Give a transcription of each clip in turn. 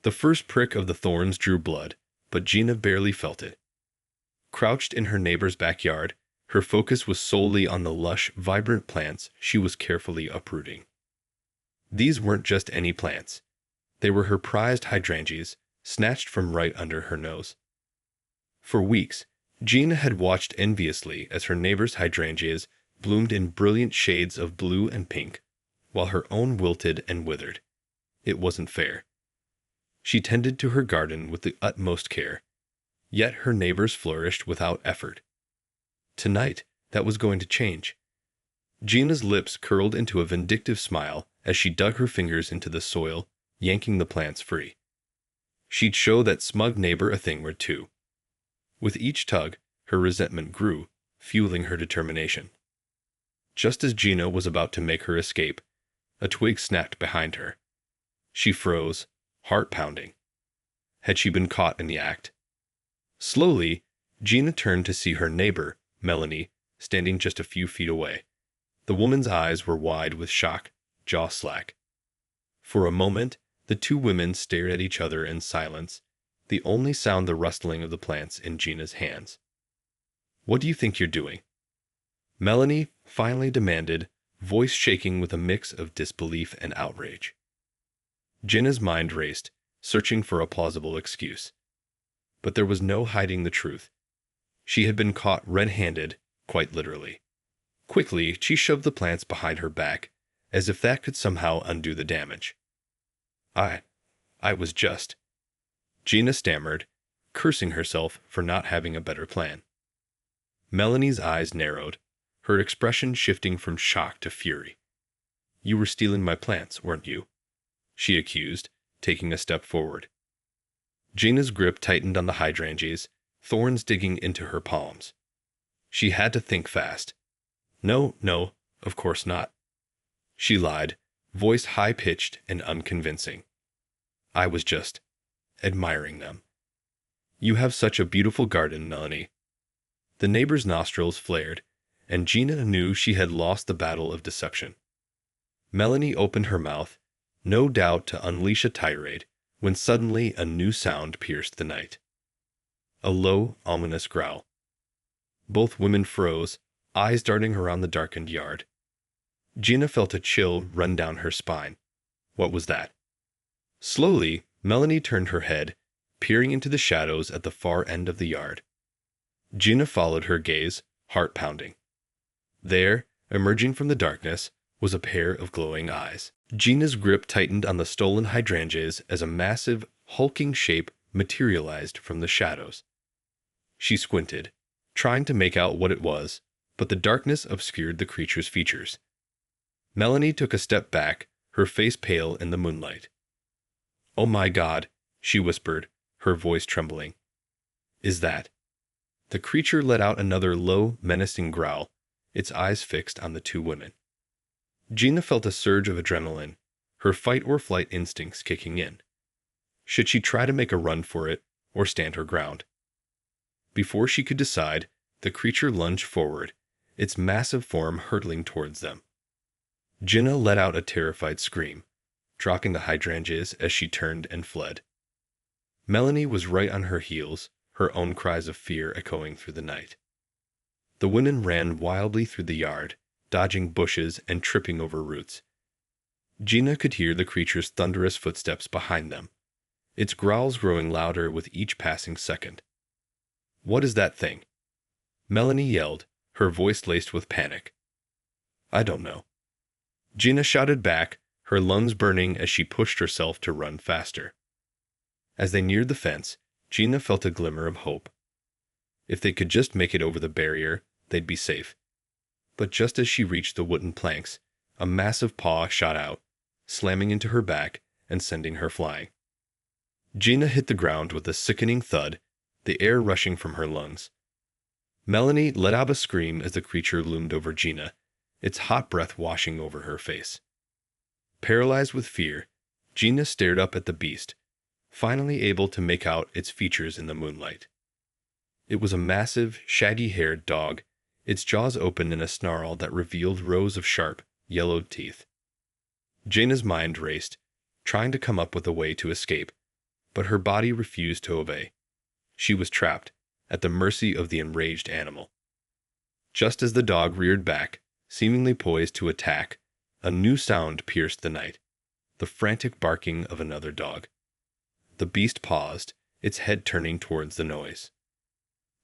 The first prick of the thorns drew blood, but Gina barely felt it. Crouched in her neighbor's backyard, her focus was solely on the lush, vibrant plants she was carefully uprooting. These weren't just any plants. They were her prized hydrangeas, snatched from right under her nose. For weeks, Gina had watched enviously as her neighbor's hydrangeas bloomed in brilliant shades of blue and pink, while her own wilted and withered. It wasn't fair. She tended to her garden with the utmost care, yet her neighbors flourished without effort. Tonight, that was going to change. Gina's lips curled into a vindictive smile as she dug her fingers into the soil, yanking the plants free. She'd show that smug neighbor a thing or two. With each tug, her resentment grew, fueling her determination. Just as Gina was about to make her escape, a twig snapped behind her. She froze, heart pounding. Had she been caught in the act? Slowly, Gina turned to see her neighbor, Melanie, standing just a few feet away. The woman's eyes were wide with shock, jaw slack. For a moment, the two women stared at each other in silence, the only sound the rustling of the plants in Gina's hands. "What do you think you're doing?" Melanie finally demanded, voice shaking with a mix of disbelief and outrage. Gina's mind raced, searching for a plausible excuse. But there was no hiding the truth. She had been caught red-handed, quite literally. Quickly, she shoved the plants behind her back, as if that could somehow undo the damage. I was just... Gina stammered, cursing herself for not having a better plan. Melanie's eyes narrowed, her expression shifting from shock to fury. "You were stealing my plants, weren't you?" she accused, taking a step forward. Gina's grip tightened on the hydrangeas, thorns digging into her palms. She had to think fast. No, of course not. She lied, voice high-pitched and unconvincing. "I was just admiring them." "You have such a beautiful garden, Melanie." The neighbor's nostrils flared, and Gina knew she had lost the battle of deception. Melanie opened her mouth, no doubt to unleash a tirade, when suddenly a new sound pierced the night. A low, ominous growl. Both women froze, eyes darting around the darkened yard. Gina felt a chill run down her spine. What was that? Slowly, Melanie turned her head, peering into the shadows at the far end of the yard. Gina followed her gaze, heart pounding. There, emerging from the darkness, was a pair of glowing eyes. Gina's grip tightened on the stolen hydrangeas as a massive, hulking shape materialized from the shadows. She squinted, trying to make out what it was, but the darkness obscured the creature's features. Melanie took a step back, her face pale in the moonlight. "Oh my God," she whispered, her voice trembling. "Is that?" The creature let out another low, menacing growl, its eyes fixed on the two women. Gina felt a surge of adrenaline, her fight-or-flight instincts kicking in. Should she try to make a run for it, or stand her ground? Before she could decide, the creature lunged forward, its massive form hurtling towards them. Gina let out a terrified scream, dropping the hydrangeas as she turned and fled. Melanie was right on her heels, her own cries of fear echoing through the night. The women ran wildly through the yard, dodging bushes and tripping over roots. Gina could hear the creature's thunderous footsteps behind them, its growls growing louder with each passing second. "What is that thing?" Melanie yelled, her voice laced with panic. "I don't know." Gina shouted back, her lungs burning as she pushed herself to run faster. As they neared the fence, Gina felt a glimmer of hope. If they could just make it over the barrier, they'd be safe. But just as she reached the wooden planks, a massive paw shot out, slamming into her back and sending her flying. Gina hit the ground with a sickening thud, the air rushing from her lungs. Melanie let out a scream as the creature loomed over Gina, its hot breath washing over her face. Paralyzed with fear, Gina stared up at the beast, finally able to make out its features in the moonlight. It was a massive, shaggy-haired dog, its jaws open in a snarl that revealed rows of sharp, yellowed teeth. Gina's mind raced, trying to come up with a way to escape, but her body refused to obey. She was trapped, at the mercy of the enraged animal. Just as the dog reared back, seemingly poised to attack, a new sound pierced the night, the frantic barking of another dog. The beast paused, its head turning towards the noise.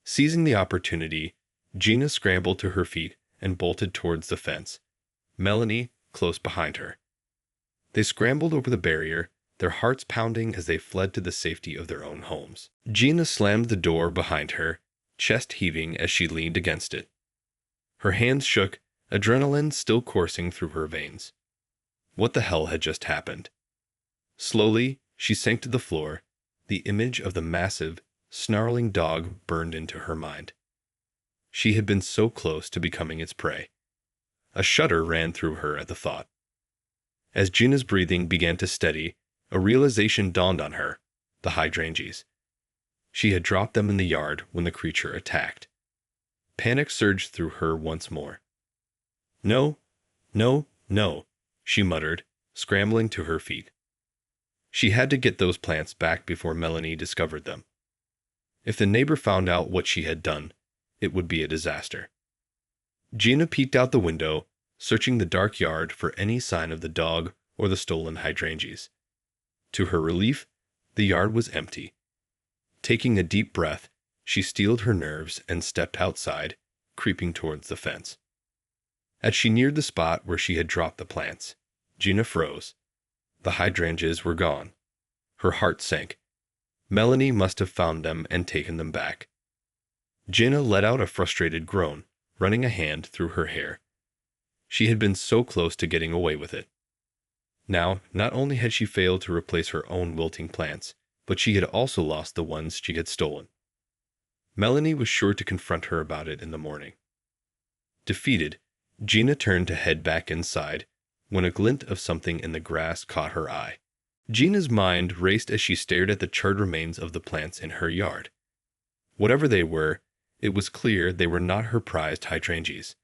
Seizing the opportunity, Gina scrambled to her feet and bolted towards the fence, Melanie close behind her. They scrambled over the barrier, their hearts pounding as they fled to the safety of their own homes. Gina slammed the door behind her, chest heaving as she leaned against it. Her hands shook, adrenaline still coursing through her veins. What the hell had just happened? Slowly, she sank to the floor, the image of the massive, snarling dog burned into her mind. She had been so close to becoming its prey. A shudder ran through her at the thought. As Gina's breathing began to steady, a realization dawned on her: the hydrangeas. She had dropped them in the yard when the creature attacked. Panic surged through her once more. No, no, no, she muttered, scrambling to her feet. She had to get those plants back before Melanie discovered them. If the neighbor found out what she had done, it would be a disaster. Gina peeked out the window, searching the dark yard for any sign of the dog or the stolen hydrangeas. To her relief, the yard was empty. Taking a deep breath, she steeled her nerves and stepped outside, creeping towards the fence. As she neared the spot where she had dropped the plants, Gina froze. The hydrangeas were gone. Her heart sank. Melanie must have found them and taken them back. Gina let out a frustrated groan, running a hand through her hair. She had been so close to getting away with it. Now, not only had she failed to replace her own wilting plants, but she had also lost the ones she had stolen. Melanie was sure to confront her about it in the morning. Defeated, Gina turned to head back inside, when a glint of something in the grass caught her eye. Gina's mind raced as she stared at the charred remains of the plants in her yard. Whatever they were, it was clear they were not her prized hydrangeas.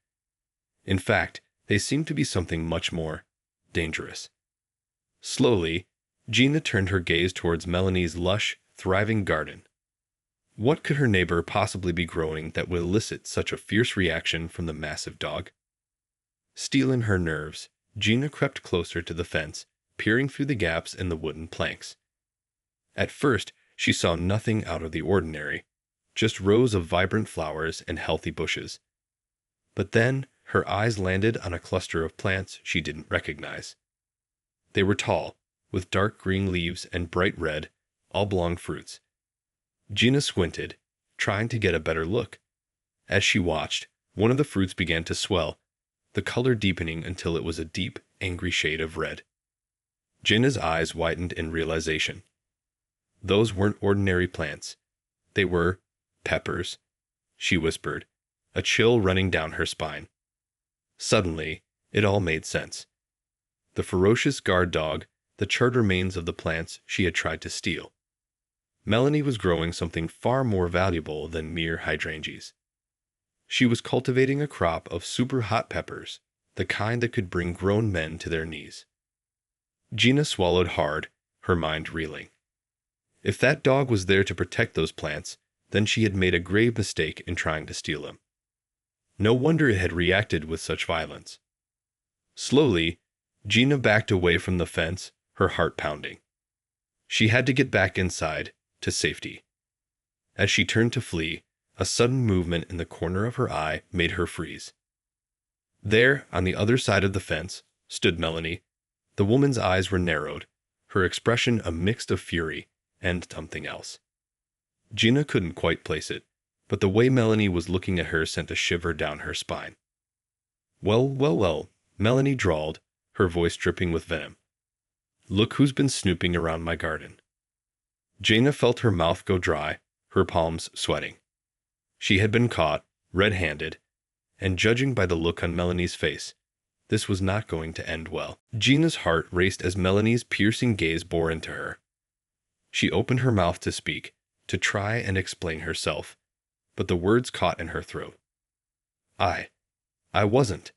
In fact, they seemed to be something much more dangerous. Slowly, Gina turned her gaze towards Melanie's lush, thriving garden. What could her neighbor possibly be growing that would elicit such a fierce reaction from the massive dog? Steeling her nerves, Gina crept closer to the fence, peering through the gaps in the wooden planks. At first, she saw nothing out of the ordinary, just rows of vibrant flowers and healthy bushes. But then, her eyes landed on a cluster of plants she didn't recognize. They were tall, with dark green leaves and bright red, oblong fruits. Gina squinted, trying to get a better look. As she watched, one of the fruits began to swell, the color deepening until it was a deep, angry shade of red. Gina's eyes widened in realization. Those weren't ordinary plants. They were peppers, she whispered, a chill running down her spine. Suddenly, it all made sense. The ferocious guard dog, the charred remains of the plants she had tried to steal. Melanie was growing something far more valuable than mere hydrangeas. She was cultivating a crop of super hot peppers, the kind that could bring grown men to their knees. Gina swallowed hard, her mind reeling. If that dog was there to protect those plants, then she had made a grave mistake in trying to steal them. No wonder it had reacted with such violence. Slowly, Gina backed away from the fence, her heart pounding. She had to get back inside, to safety. As she turned to flee, a sudden movement in the corner of her eye made her freeze. There, on the other side of the fence, stood Melanie. The woman's eyes were narrowed, her expression a mix of fury and something else. Gina couldn't quite place it, but the way Melanie was looking at her sent a shiver down her spine. "Well, well, well," Melanie drawled, her voice dripping with venom. "Look who's been snooping around my garden." Gina felt her mouth go dry, her palms sweating. She had been caught, red-handed, and judging by the look on Melanie's face, this was not going to end well. Gina's heart raced as Melanie's piercing gaze bore into her. She opened her mouth to speak, to try and explain herself, but the words caught in her throat. I wasn't,"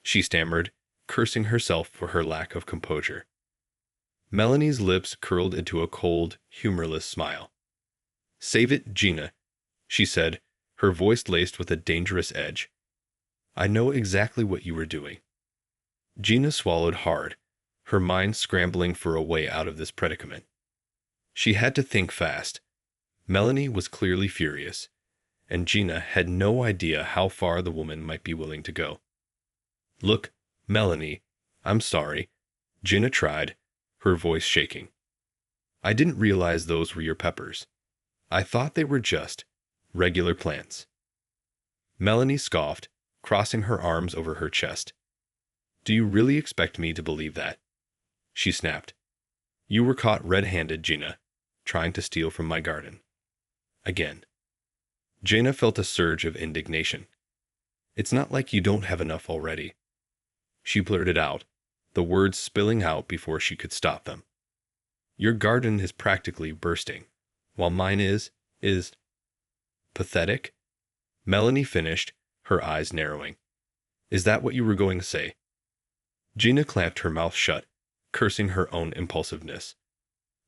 she stammered, cursing herself for her lack of composure. Melanie's lips curled into a cold, humorless smile. "Save it, Gina," she said, her voice laced with a dangerous edge. "I know exactly what you were doing." Gina swallowed hard, her mind scrambling for a way out of this predicament. She had to think fast. Melanie was clearly furious, and Gina had no idea how far the woman might be willing to go. "Look, Melanie, I'm sorry," Gina tried, her voice shaking. "I didn't realize those were your peppers. I thought they were just regular plants." Melanie scoffed, crossing her arms over her chest. "Do you really expect me to believe that?" she snapped. "You were caught red-handed, Gina, trying to steal from my garden. Again." Gina felt a surge of indignation. "It's not like you don't have enough already." She blurted out, the words spilling out before she could stop them. "Your garden is practically bursting, while mine is pathetic." Melanie finished, her eyes narrowing. "Is that what you were going to say?" Gina clamped her mouth shut, cursing her own impulsiveness.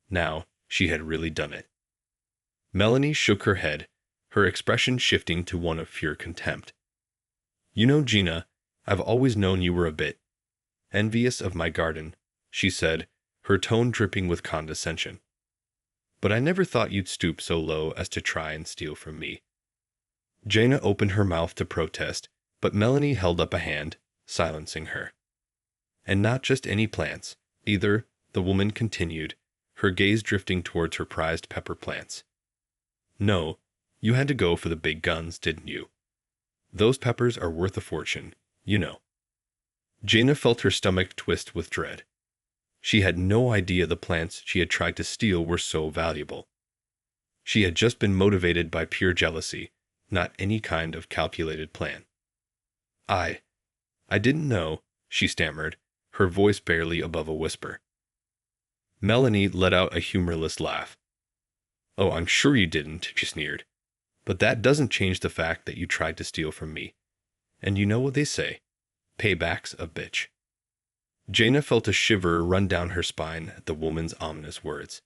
Now, she had really done it. Melanie shook her head, her expression shifting to one of pure contempt. "You know, Gina, I've always known you were a bit envious of my garden," she said, her tone dripping with condescension. "But I never thought you'd stoop so low as to try and steal from me." Gina opened her mouth to protest, but Melanie held up a hand, silencing her. "And not just any plants, either," the woman continued, her gaze drifting towards her prized pepper plants. "No, you had to go for the big guns, didn't you? Those peppers are worth a fortune, you know." Gina felt her stomach twist with dread. She had no idea the plants she had tried to steal were so valuable. She had just been motivated by pure jealousy, not any kind of calculated plan. I didn't know," she stammered, her voice barely above a whisper. Melanie let out a humorless laugh. "Oh, I'm sure you didn't," she sneered. "But that doesn't change the fact that you tried to steal from me. And you know what they say, payback's a bitch." Gina felt a shiver run down her spine at the woman's ominous words.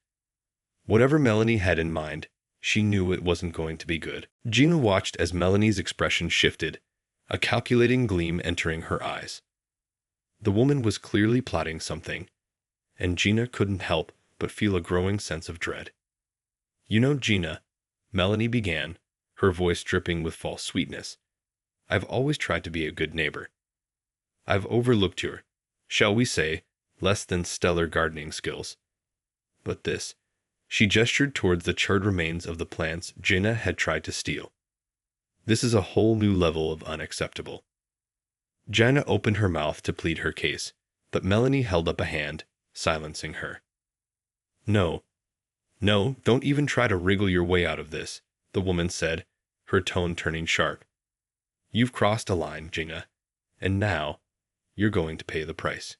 Whatever Melanie had in mind, she knew it wasn't going to be good. Gina watched as Melanie's expression shifted, a calculating gleam entering her eyes. The woman was clearly plotting something, and Gina couldn't help but feel a growing sense of dread. "You know, Gina," Melanie began, her voice dripping with false sweetness, "I've always tried to be a good neighbor. I've overlooked your, shall we say, less than stellar gardening skills. But this," she gestured towards the charred remains of the plants Gina had tried to steal. "This is a whole new level of unacceptable." Gina opened her mouth to plead her case, but Melanie held up a hand, silencing her. No, don't even try to wriggle your way out of this," the woman said, her tone turning sharp. "You've crossed a line, Gina, and now you're going to pay the price."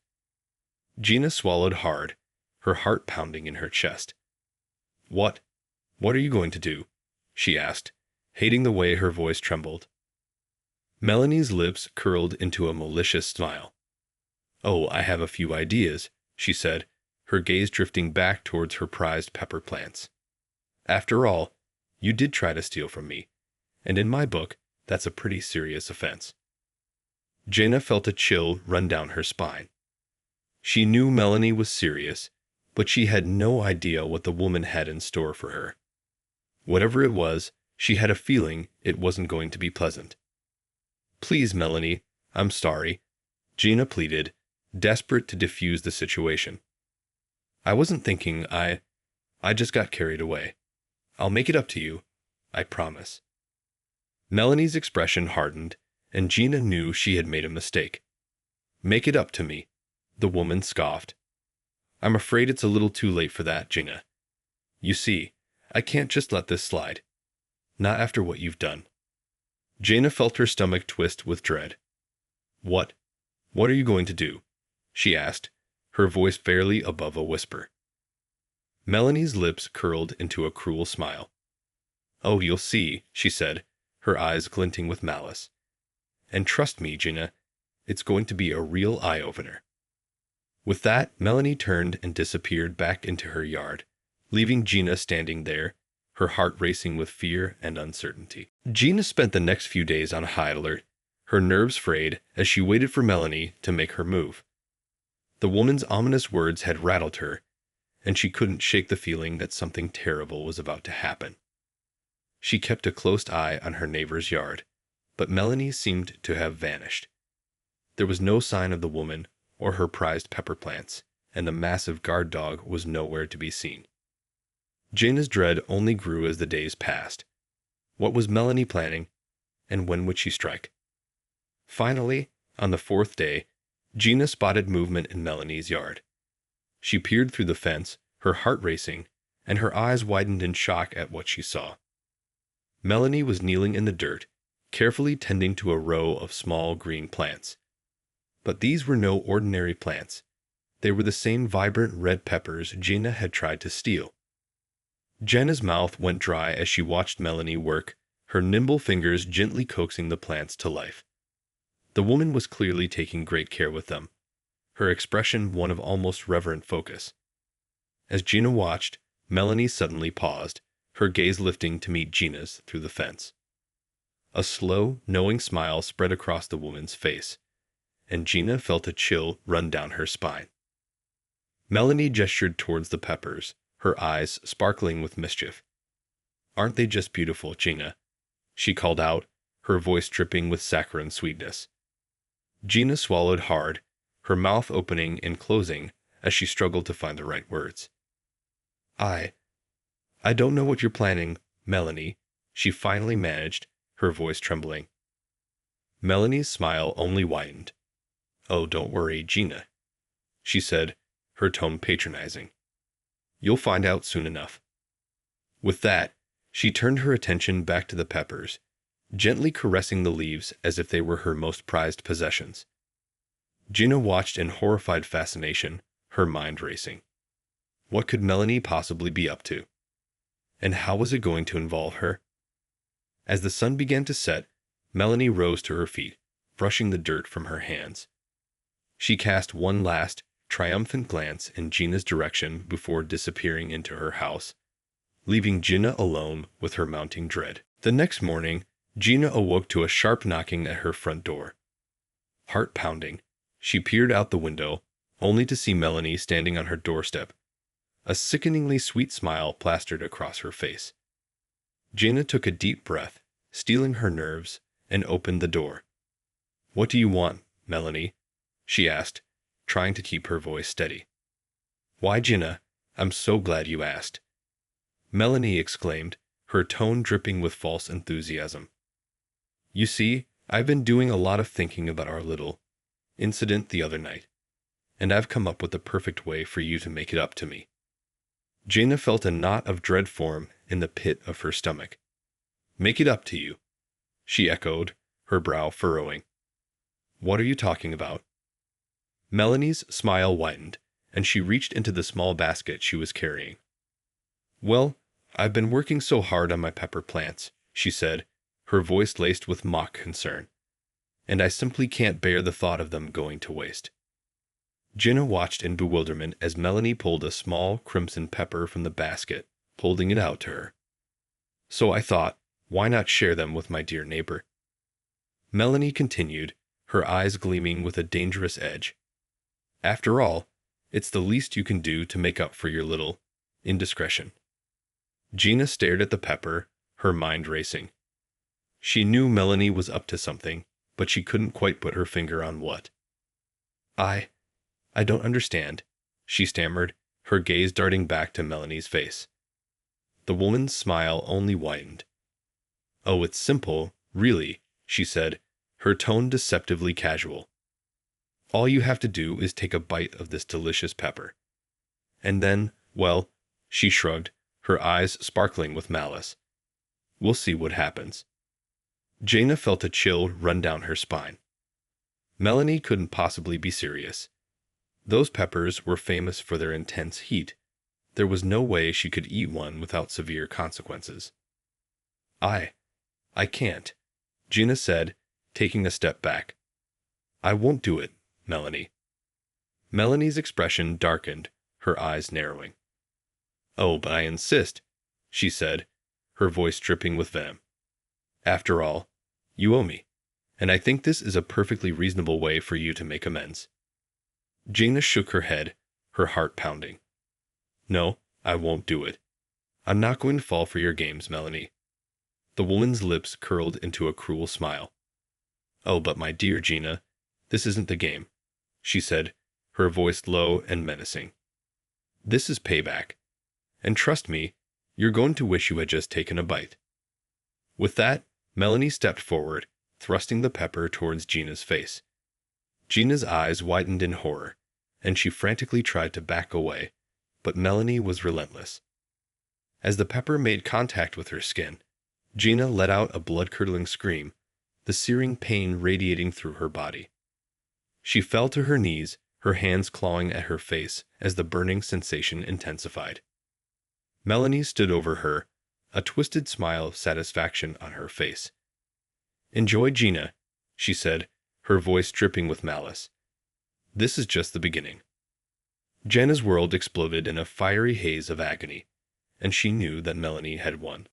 Gina swallowed hard, her heart pounding in her chest. What are you going to do?" she asked, hating the way her voice trembled. Melanie's lips curled into a malicious smile. "Oh, I have a few ideas," she said, her gaze drifting back towards her prized pepper plants. "After all, you did try to steal from me, and in my book, that's a pretty serious offense." Gina felt a chill run down her spine. She knew Melanie was serious, but she had no idea what the woman had in store for her. Whatever it was, she had a feeling it wasn't going to be pleasant. "Please, Melanie, I'm sorry," Gina pleaded, desperate to defuse the situation. "I wasn't thinking, I just got carried away. I'll make it up to you, I promise." Melanie's expression hardened, and Gina knew she had made a mistake. "Make it up to me," the woman scoffed. "I'm afraid it's a little too late for that, Gina. You see, I can't just let this slide. Not after what you've done." Gina felt her stomach twist with dread. What are you going to do?" she asked, her voice barely above a whisper. Melanie's lips curled into a cruel smile. "Oh, you'll see," she said, her eyes glinting with malice. "And trust me, Gina, it's going to be a real eye-opener." With that, Melanie turned and disappeared back into her yard, leaving Gina standing there, her heart racing with fear and uncertainty. Gina spent the next few days on high alert, her nerves frayed as she waited for Melanie to make her move. The woman's ominous words had rattled her, and she couldn't shake the feeling that something terrible was about to happen. She kept a close eye on her neighbor's yard, but Melanie seemed to have vanished. There was no sign of the woman or her prized pepper plants, and the massive guard dog was nowhere to be seen. Gina's dread only grew as the days passed. What was Melanie planning, and when would she strike? Finally, on the fourth day, Gina spotted movement in Melanie's yard. She peered through the fence, her heart racing, and her eyes widened in shock at what she saw. Melanie was kneeling in the dirt, carefully tending to a row of small green plants. But these were no ordinary plants. They were the same vibrant red peppers Gina had tried to steal. Jenna's mouth went dry as she watched Melanie work, her nimble fingers gently coaxing the plants to life. The woman was clearly taking great care with them, her expression one of almost reverent focus. As Gina watched, Melanie suddenly paused, her gaze lifting to meet Gina's through the fence. A slow, knowing smile spread across the woman's face, and Gina felt a chill run down her spine. Melanie gestured towards the peppers, her eyes sparkling with mischief. "Aren't they just beautiful, Gina?" she called out, her voice dripping with saccharine sweetness. Gina swallowed hard, her mouth opening and closing as she struggled to find the right words. I don't know what you're planning, Melanie," she finally managed, her voice trembling. Melanie's smile only widened. "Oh, don't worry, Gina," she said, her tone patronizing. "You'll find out soon enough." With that, she turned her attention back to the peppers, gently caressing the leaves as if they were her most prized possessions. Gina watched in horrified fascination, her mind racing. What could Melanie possibly be up to? And how was it going to involve her? As the sun began to set, Melanie rose to her feet, brushing the dirt from her hands. She cast one last, triumphant glance in Gina's direction before disappearing into her house, leaving Gina alone with her mounting dread. The next morning, Gina awoke to a sharp knocking at her front door. Heart pounding, she peered out the window, only to see Melanie standing on her doorstep, a sickeningly sweet smile plastered across her face. Gina took a deep breath, steeling her nerves, and opened the door. "What do you want, Melanie?" she asked, trying to keep her voice steady. "Why, Gina, I'm so glad you asked," Melanie exclaimed, her tone dripping with false enthusiasm. "You see, I've been doing a lot of thinking about our little incident the other night, and I've come up with the perfect way for you to make it up to me." Gina felt a knot of dread form in the pit of her stomach. "Make it up to you?" she echoed, her brow furrowing. "What are you talking about?" Melanie's smile widened, and she reached into the small basket she was carrying. "Well, I've been working so hard on my pepper plants," she said, her voice laced with mock concern, "and I simply can't bear the thought of them going to waste." Gina watched in bewilderment as Melanie pulled a small crimson pepper from the basket, holding it out to her. "So I thought, why not share them with my dear neighbor?" Melanie continued, her eyes gleaming with a dangerous edge. "After all, it's the least you can do to make up for your little indiscretion." Gina stared at the pepper, her mind racing. She knew Melanie was up to something, but she couldn't quite put her finger on what. I don't understand," she stammered, her gaze darting back to Melanie's face. The woman's smile only widened. "Oh, it's simple, really," she said, her tone deceptively casual. "All you have to do is take a bite of this delicious pepper. And then, well," she shrugged, her eyes sparkling with malice. "We'll see what happens." Gina felt a chill run down her spine. Melanie couldn't possibly be serious. Those peppers were famous for their intense heat. There was no way she could eat one without severe consequences. I can't," Gina said, taking a step back. "I won't do it, Melanie." Melanie's expression darkened, her eyes narrowing. "Oh, but I insist," she said, her voice dripping with venom. "After all, you owe me, and I think this is a perfectly reasonable way for you to make amends." Gina shook her head, her heart pounding. "No, I won't do it. I'm not going to fall for your games, Melanie." The woman's lips curled into a cruel smile. "Oh, but my dear Gina, this isn't the game," she said, her voice low and menacing. "This is payback. And trust me, you're going to wish you had just taken a bite." With that, Melanie stepped forward, thrusting the pepper towards Gina's face. Gina's eyes widened in horror, and she frantically tried to back away, but Melanie was relentless. As the pepper made contact with her skin, Gina let out a blood-curdling scream, the searing pain radiating through her body. She fell to her knees, her hands clawing at her face as the burning sensation intensified. Melanie stood over her, a twisted smile of satisfaction on her face. "Enjoy, Gina," she said, her voice dripping with malice. "This is just the beginning." Jenna's world exploded in a fiery haze of agony, and she knew that Melanie had won.